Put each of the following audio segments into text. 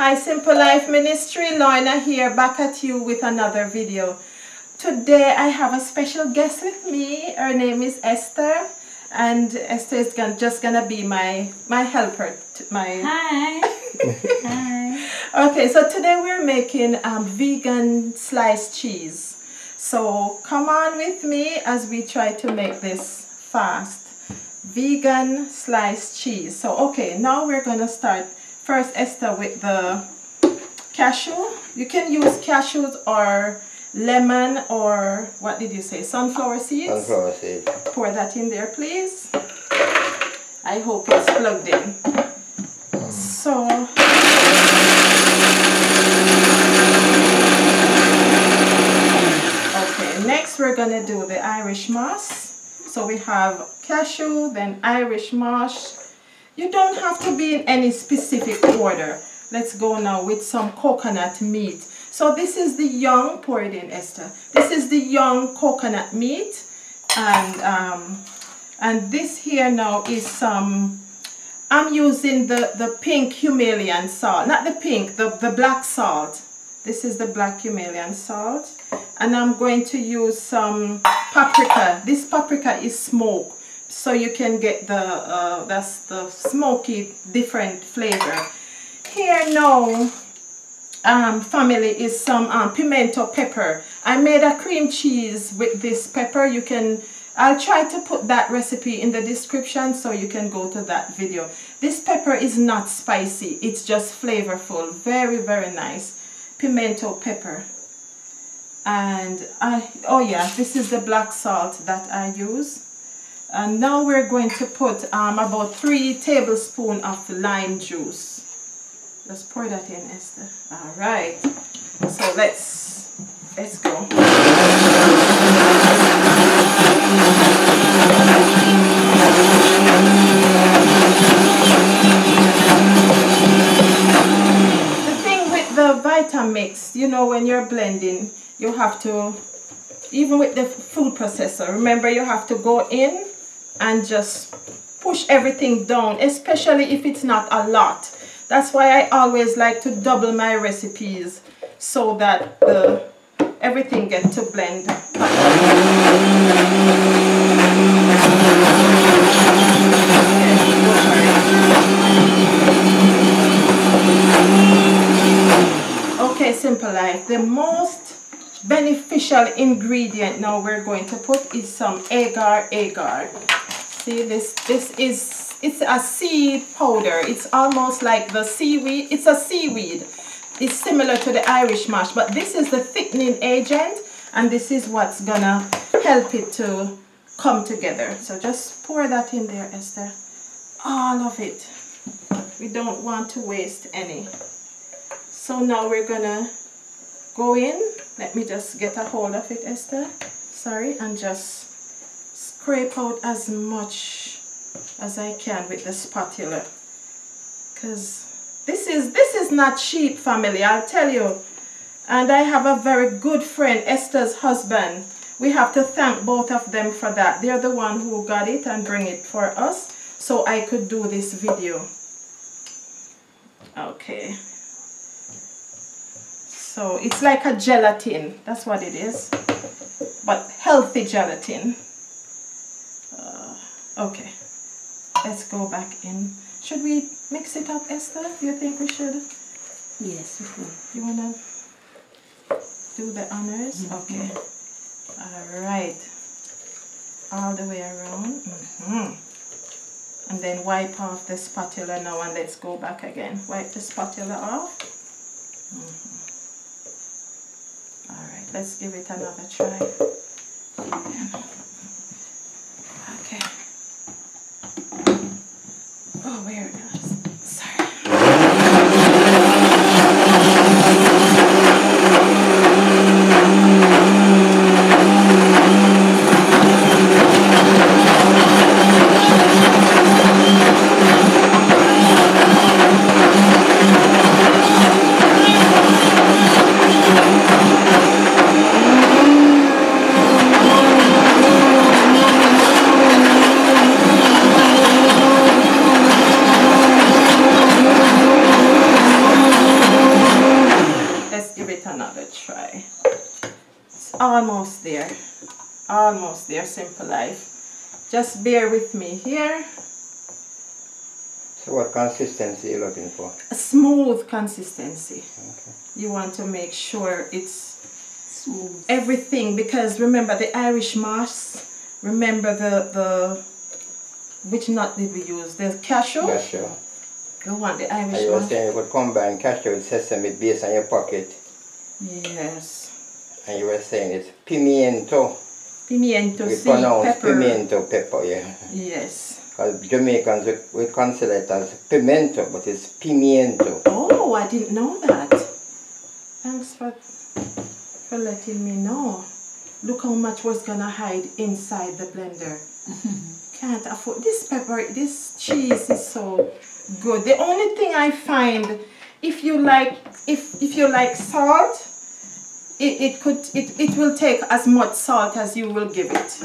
Hi Simple Life Ministry, Lorna here, back at you with another video. Today I have a special guest with me. Her name is Esther, and Esther is just gonna be my helper. Hi. Hi. Okay, so today we're making vegan sliced cheese. So come on with me as we try to make this fast. Vegan sliced cheese. So okay, now we're gonna start first, Esther, with the cashew. You can use cashews or lemon or what did you say? Sunflower seeds? Sunflower seeds. Pour that in there, please. I hope it's plugged in. So okay, next we're gonna do the Irish moss. So we have cashew, then Irish moss. You don't have to be in any specific order. Let's go now with some coconut meat. So this is the young, pour it in, Esther. This is the young coconut meat, and this here now is some. I'm using the pink Himalayan salt, not the pink, the black salt. This is the black Himalayan salt, and I'm going to use some paprika. This paprika is smoked, so you can get that's the smoky different flavor. Here now, family, is some pimento pepper. I made a cream cheese with this pepper. I'll try to put that recipe in the description so you can go to that video. This pepper is not spicy, it's just flavorful, very, very nice. Pimento pepper. And oh yeah, this is the black salt that I use. And now we're going to put about 3 tablespoons of lime juice. Just pour that in, Esther. All right. So let's go. The thing with the Vitamix, you know, when you're blending, you have to, even with the food processor, remember you have to go in and just push everything down, especially if it's not a lot. That's why I always like to double my recipes so that everything gets to blend. Okay, Simple Life, the most beneficial ingredient now we're going to put is some agar. See, it's a seed powder. It's almost like the seaweed. It's a seaweed. It's similar to the Irish moss, but this is the thickening agent, and this is what's gonna help it to come together. So just pour that in there, Esther. All of it. We don't want to waste any. So now we're gonna go in. Let me just get a hold of it, Esther. Sorry, and just scrape out as much as I can with the spatula, because this is not cheap, family, I'll tell you. And I have a very good friend, Esther's husband. We have to thank both of them for that. They're the one who got it and bring it for us so I could do this video. Okay, so it's like a gelatin, that's what it is, but healthy gelatin. Okay, let's go back in. Should we mix it up, Esther? Do you think we should? Yes, we can. You wanna do the honors? Mm-hmm. Okay. All right. All the way around. Mm-hmm. And then wipe off the spatula now, and let's go back again. Wipe the spatula off. Mm-hmm. All right. Let's give it another try. Okay. Oh, where it is. Sorry. another try. It's almost there. Almost there, Simple Life. Just bear with me here. So what consistency are you looking for? A smooth consistency. Okay. You want to make sure it's Smooth. everything, because remember the Irish moss, remember the which nut did we use? The cashew? Cashew. You want the Irish And you were moss? saying you could combine cashew with sesame based on your pocket. Yes. And you were saying it's pimiento. Pimiento, We see, pronounce pepper. pimiento pepper, yeah. Yes. Because Jamaicans, we consider it as pimento, but it's pimiento. Oh, I didn't know that. Thanks for letting me know. Look how much was gonna hide inside the blender. Can't afford this pepper. This cheese is so good. The only thing I find, if you like salt, it will take as much salt as you will give it.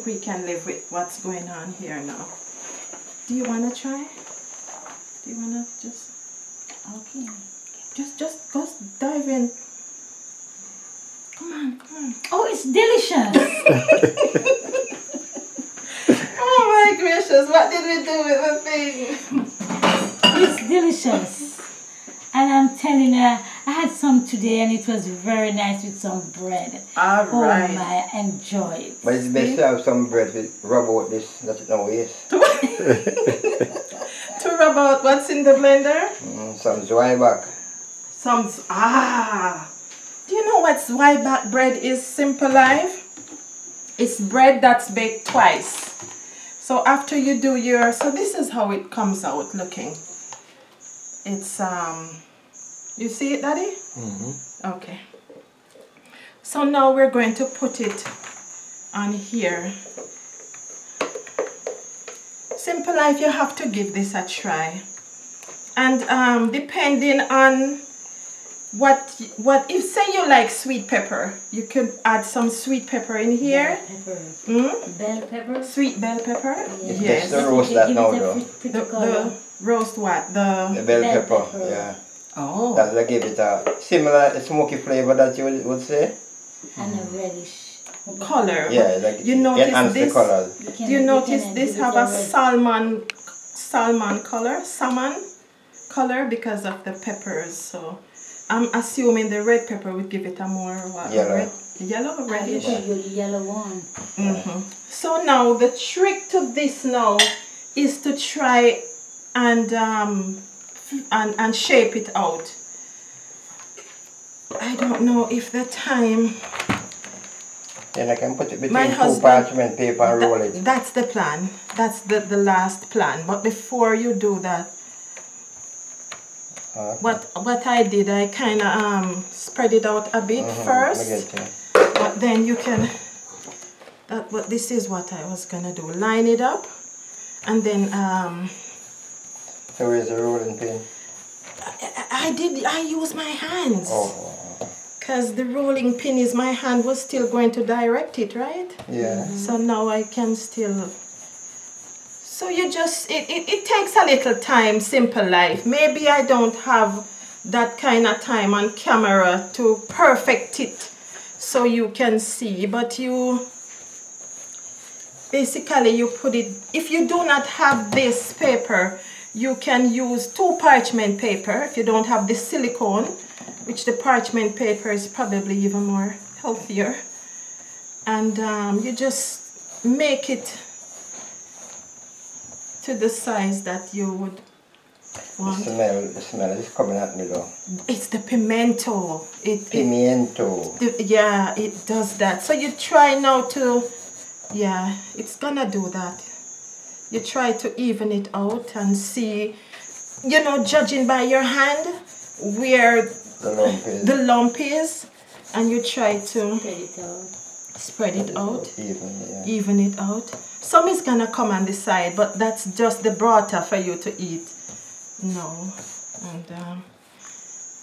We can live with what's going on here now. Do you want to try? Do you want to just... Okay. Just go dive in. Come on, come on. Oh, it's delicious. Oh my gracious, what did we do with the thing? It's delicious. And I'm telling you, I had some today and it was very nice with some bread. All right. Oh my, enjoy it. But it's best to have some bread with rub out this, that's no waste. To rub out what's in the blender? Some zwieback. Do you know what zwieback bread is, Simple Life? It's bread that's baked twice. So after you do your, so this is how it comes out looking. It's you see it, Daddy? Okay. So now we're going to put it on here. Simple Life, you have to give this a try. And depending on what if say you like sweet pepper, you can add some sweet pepper in here. Bell pepper. Sweet bell pepper. Yes. Yes. The roast that now though. The roast what? The bell pepper. Yeah. Oh. That will give it a similar smoky flavor that you would say. And a reddish color. Yeah, like you notice this. The Do you notice this have a salmon color because of the peppers. So I'm assuming the red pepper would give it a more yellow reddish. Yellow one. So now the trick to this now is to try and shape it out. I don't know if the time. Then I can put it between two parchment paper and roll it. That's the plan. That's the last plan. But before you do that, what I did, I kind of spread it out a bit first. But then you can. But this is what I was gonna do. Line it up, and then. So where's the rolling pin? I use my hands. Oh. Because the rolling pin is my hand was still going to direct it, right? Yeah. So now I can still. So you just, it takes a little time, Simple Life. Maybe I don't have that kind of time on camera to perfect it so you can see. But you, basically you put it, if you do not have this paper, you can use 2 parchment paper if you don't have the silicone, which the parchment paper is probably even more healthier. And you just make it to the size that you would want. The smell is coming at me though. It's the pimento. Pimiento. Yeah, it does that. So you try now to, yeah, it's gonna do that. You try to even it out and see, you know, judging by your hand, where The lump is. the lump is, and you try to Spread it out. spread it out, even it out. Some is gonna come on the side, but that's just the burrata for you to eat. No,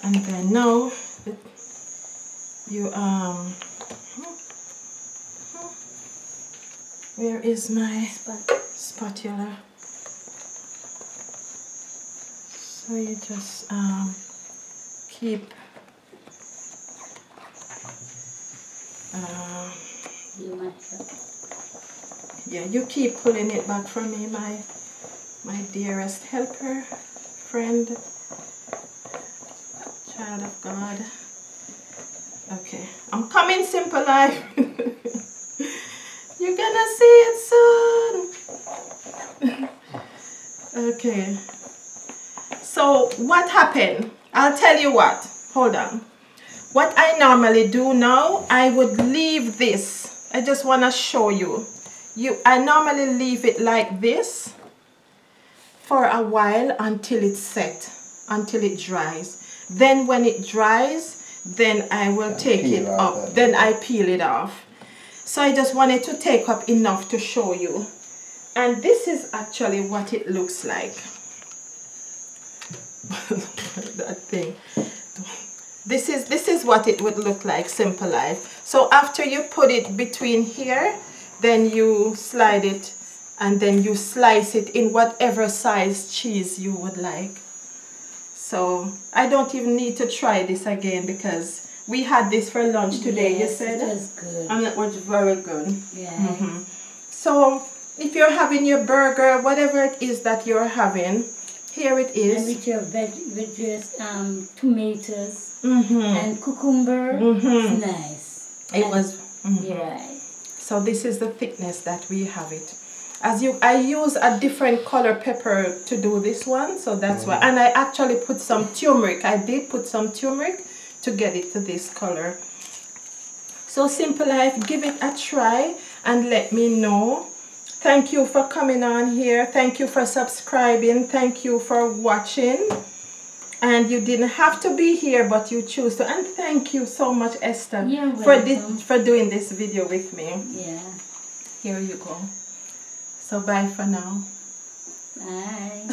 and then now you where is my spatula? So you just keep yeah, you keep pulling it back for me, my dearest helper, friend, child of God. Okay, I'm coming, Simple Life. You're gonna see it soon. Okay. So what happened? I'll tell you what. Hold on. What I normally do now, I would leave this. I just want to show you. I normally leave it like this for a while until it's set, until it dries. Then when it dries, then I will take it up. Then I peel it off. So I just wanted to take up enough to show you. And this is actually what it looks like. That thing. This is what it would look like, Simple Life. So after you put it between here, then you slide it and then you slice it in whatever size cheese you would like. So I don't even need to try this again because we had this for lunch today. Yes, you said it was good. and it was very good. Yeah. So if you're having your burger, whatever it is that you're having, here it is. And with your tomatoes and cucumber, it's nice. It was. Yeah. So this is the thickness that we have it. I use a different color pepper to do this one, so that's why. And I actually put some turmeric. I did put some turmeric to get it to this color. So Simple Life, give it a try and let me know. Thank you for coming on here. Thank you for subscribing. Thank you for watching. And you didn't have to be here, but you choose to. And thank you so much, Esther, for doing this video with me. Yeah. Here you go. So bye for now. Bye.